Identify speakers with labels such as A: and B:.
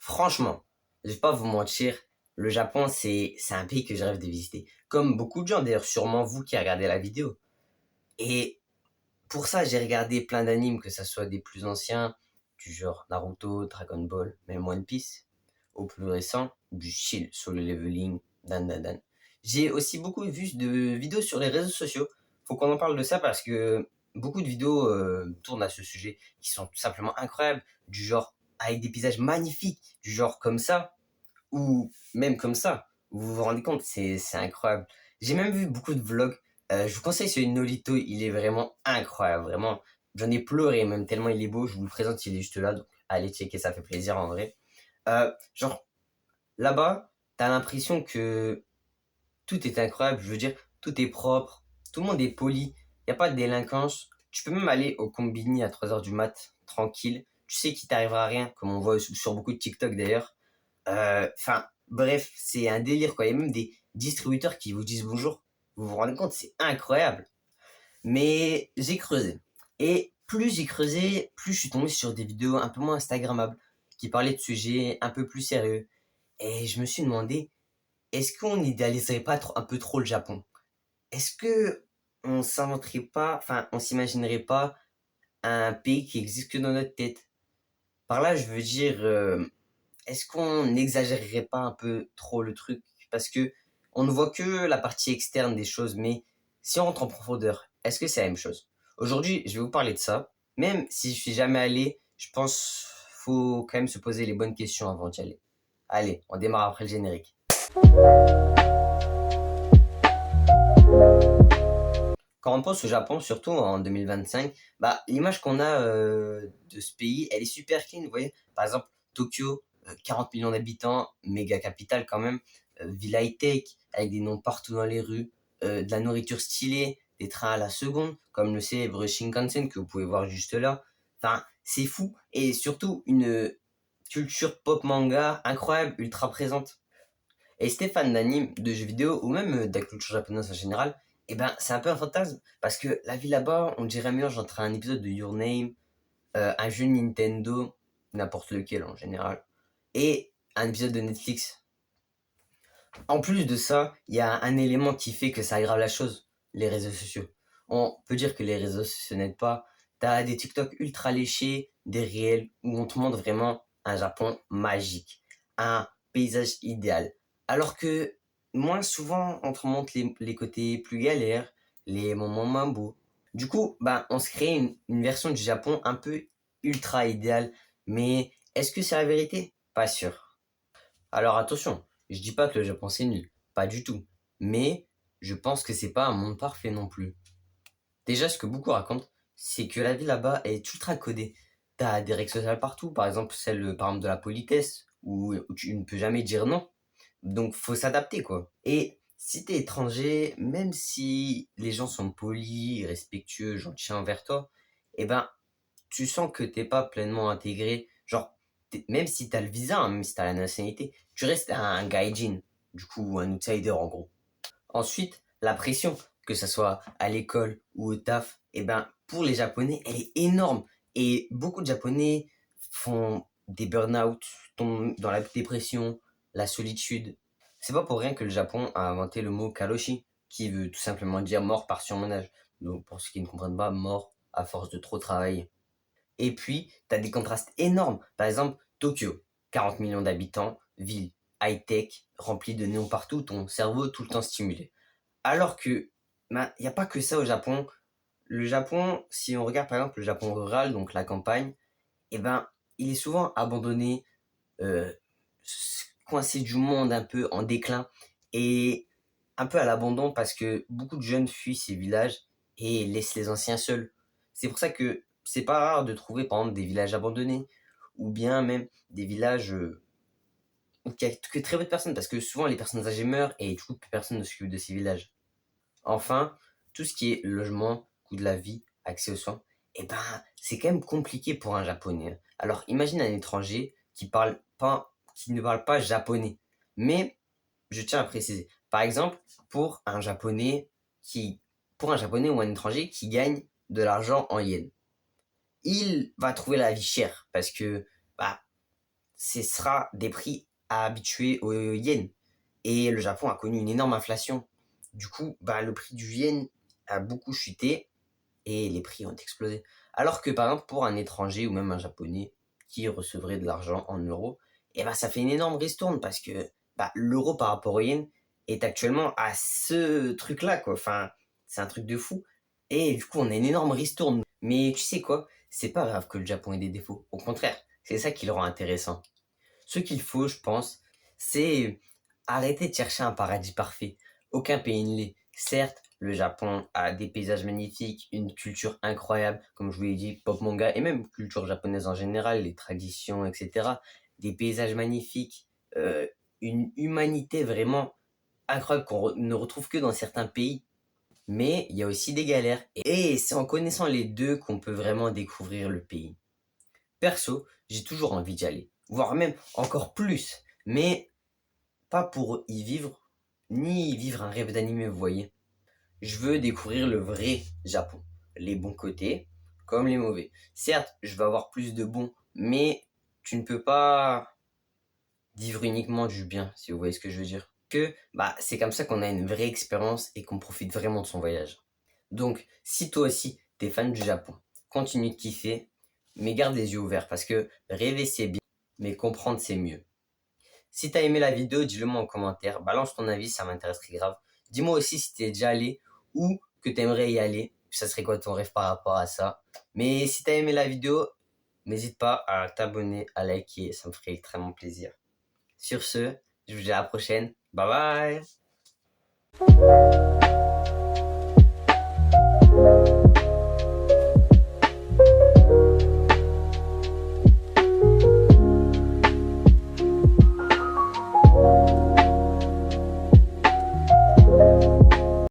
A: Franchement, je vais pas vous mentir, le Japon, c'est un pays que je rêve de visiter. Comme beaucoup de gens, d'ailleurs, sûrement vous qui regardez la vidéo. Et pour ça, j'ai regardé plein d'animes, que ce soit des plus anciens, du genre Naruto, Dragon Ball, même One Piece, au plus récent, du style Solo Leveling, Dan Dan Dan. J'ai aussi beaucoup vu de vidéos sur les réseaux sociaux. Faut qu'on en parle de ça parce que beaucoup de vidéos tournent à ce sujet qui sont tout simplement incroyables, du genre avec des paysages magnifiques, du genre comme ça, ou même comme ça. Vous vous rendez compte, c'est incroyable. J'ai même vu beaucoup de vlogs. Je vous conseille celui de Nolito, il est vraiment incroyable, vraiment. J'en ai pleuré même tellement il est beau. Je vous le présente, il est juste là, donc allez checker, ça fait plaisir en vrai. Genre là-bas, t'as l'impression que tout est incroyable. Je veux dire, tout est propre, tout le monde est poli, il y a pas de délinquance. Tu peux même aller au combini à 3 heures du mat, tranquille. Tu sais qu'il t'arrivera rien, comme on voit sur beaucoup de TikTok d'ailleurs. Enfin, bref, c'est un délire quoi. Il y a même des distributeurs qui vous disent bonjour. Vous vous rendez compte, c'est incroyable. Mais j'ai creusé. Et plus j'ai creusé, plus je suis tombé sur des vidéos un peu moins Instagrammables, qui parlaient de sujets un peu plus sérieux. Et je me suis demandé, est-ce qu'on n'idéaliserait pas un peu trop le Japon? Est-ce que on s'inventerait pas, enfin, on s'imaginerait pas un pays qui existe que dans notre tête? Par là, je veux dire, est-ce qu'on n'exagérerait pas un peu trop le truc? Parce que on ne voit que la partie externe des choses, mais si on rentre en profondeur, est-ce que c'est la même chose? Aujourd'hui, je vais vous parler de ça. Même si je suis jamais allé, je pense faut quand même se poser les bonnes questions avant d'y aller. Allez, on démarre après le générique. Quand on pense au Japon, surtout en 2025, bah, l'image qu'on a de ce pays, elle est super clean. Vous voyez, par exemple, Tokyo, 40 millions d'habitants, méga capitale quand même, ville high-tech, avec des noms partout dans les rues, de la nourriture stylée, des trains à la seconde, comme le célèbre Shinkansen que vous pouvez voir juste là. Enfin, c'est fou. Et surtout, une culture pop manga incroyable, ultra présente. Et Stéphane d'anime, de jeux vidéo, ou même de la culture japonaise en général, eh ben, c'est un peu un fantasme. Parce que la vie là-bas, on dirait un mélange entre un épisode de Your Name, un jeu Nintendo, n'importe lequel en général, et un épisode de Netflix. En plus de ça, il y a un élément qui fait que ça aggrave la chose, les réseaux sociaux. On peut dire que les réseaux sociaux n'aident pas. T'as des TikTok ultra léchés, des réels, où on te montre vraiment un Japon magique, un paysage idéal. Alors que moins souvent, on te montre les côtés plus galères, les moments moins beaux. Du coup, ben, on se crée une version du Japon un peu ultra idéale. Mais est-ce que c'est la vérité? Pas sûr. Alors attention, je dis pas que le Japon c'est nul, pas du tout. Mais je pense que c'est pas un monde parfait non plus. Déjà, ce que beaucoup racontent, c'est que la vie là-bas est ultra codée. T'as des règles sociales partout, par exemple celle par exemple de la politesse, où tu ne peux jamais dire non. Donc faut s'adapter quoi. Et si t'es étranger, même si les gens sont polis, respectueux, gentils envers toi, eh ben tu sens que t'es pas pleinement intégré. Genre, même si t'as le visa, hein, même si t'as la nationalité, tu restes un gaijin, du coup un outsider en gros. Ensuite, la pression, que ce soit à l'école ou au taf, eh ben, pour les Japonais, elle est énorme. Et beaucoup de Japonais font des burn-out, tombent dans la dépression, la solitude. C'est pas pour rien que le Japon a inventé le mot karoshi, qui veut tout simplement dire mort par surmenage. Donc, pour ceux qui ne comprennent pas, mort à force de trop travailler. Et puis, tu as des contrastes énormes. Par exemple, Tokyo, 40 millions d'habitants, ville high-tech, remplie de néons partout, ton cerveau tout le temps stimulé. Alors que, ben, il n'y a pas que ça au Japon. Le Japon, si on regarde par exemple le Japon rural, donc la campagne, eh ben, il est souvent abandonné, euh, coincé du monde un peu en déclin et un peu à l'abandon parce que beaucoup de jeunes fuient ces villages et laissent les anciens seuls. C'est pour ça que c'est pas rare de trouver par exemple des villages abandonnés ou bien même des villages où il n'y a que très peu de personnes parce que souvent les personnes âgées meurent et du coup plus personne ne s'occupe de ces villages. Enfin, tout ce qui est logement, coût de la vie, accès aux soins, eh ben, c'est quand même compliqué pour un japonais. Alors, imagine un étranger qui ne parle pas japonais. Mais, je tiens à préciser, par exemple, pour un japonais pour un japonais ou un étranger qui gagne de l'argent en yens, il va trouver la vie chère parce que, bah, ce sera des prix habitués au yen. Et le Japon a connu une énorme inflation. Du coup, bah, le prix du yen a beaucoup chuté et les prix ont explosé. Alors que par exemple, pour un étranger ou même un japonais qui recevrait de l'argent en euros, et bah, ça fait une énorme ristourne parce que bah, l'euro par rapport au yen est actuellement à ce truc-là, quoi. Enfin, c'est un truc de fou. Et du coup, on a une énorme ristourne. Mais tu sais quoi? C'est pas grave que le Japon ait des défauts. Au contraire, c'est ça qui le rend intéressant. Ce qu'il faut, je pense, c'est arrêter de chercher un paradis parfait. Aucun pays ne l'est. Certes, le Japon a des paysages magnifiques, une culture incroyable, comme je vous l'ai dit, pop manga, et même culture japonaise en général, les traditions, etc. Des paysages magnifiques, euh, une humanité vraiment incroyable qu'on ne retrouve que dans certains pays. Mais il y a aussi des galères. Et c'est en connaissant les deux qu'on peut vraiment découvrir le pays. Perso, j'ai toujours envie d'y aller, voire même encore plus, mais pas pour y vivre, ni vivre un rêve d'animé, vous voyez. Je veux découvrir le vrai Japon, les bons côtés comme les mauvais. Certes, je vais avoir plus de bons, mais tu ne peux pas vivre uniquement du bien, si vous voyez ce que je veux dire. Que bah c'est comme ça qu'on a une vraie expérience et qu'on profite vraiment de son voyage. Donc, si toi aussi t'es fan du Japon, continue de kiffer, mais garde les yeux ouverts parce que rêver c'est bien, mais comprendre c'est mieux. Si t'as aimé la vidéo, dis-le moi en commentaire, balance ton avis, ça m'intéresserait grave. Dis-moi aussi si t'es déjà allé ou que t'aimerais y aller, ça serait quoi ton rêve par rapport à ça. Mais si t'as aimé la vidéo, n'hésite pas à t'abonner, à liker, ça me ferait extrêmement plaisir. Sur ce, je vous dis à la prochaine, bye bye.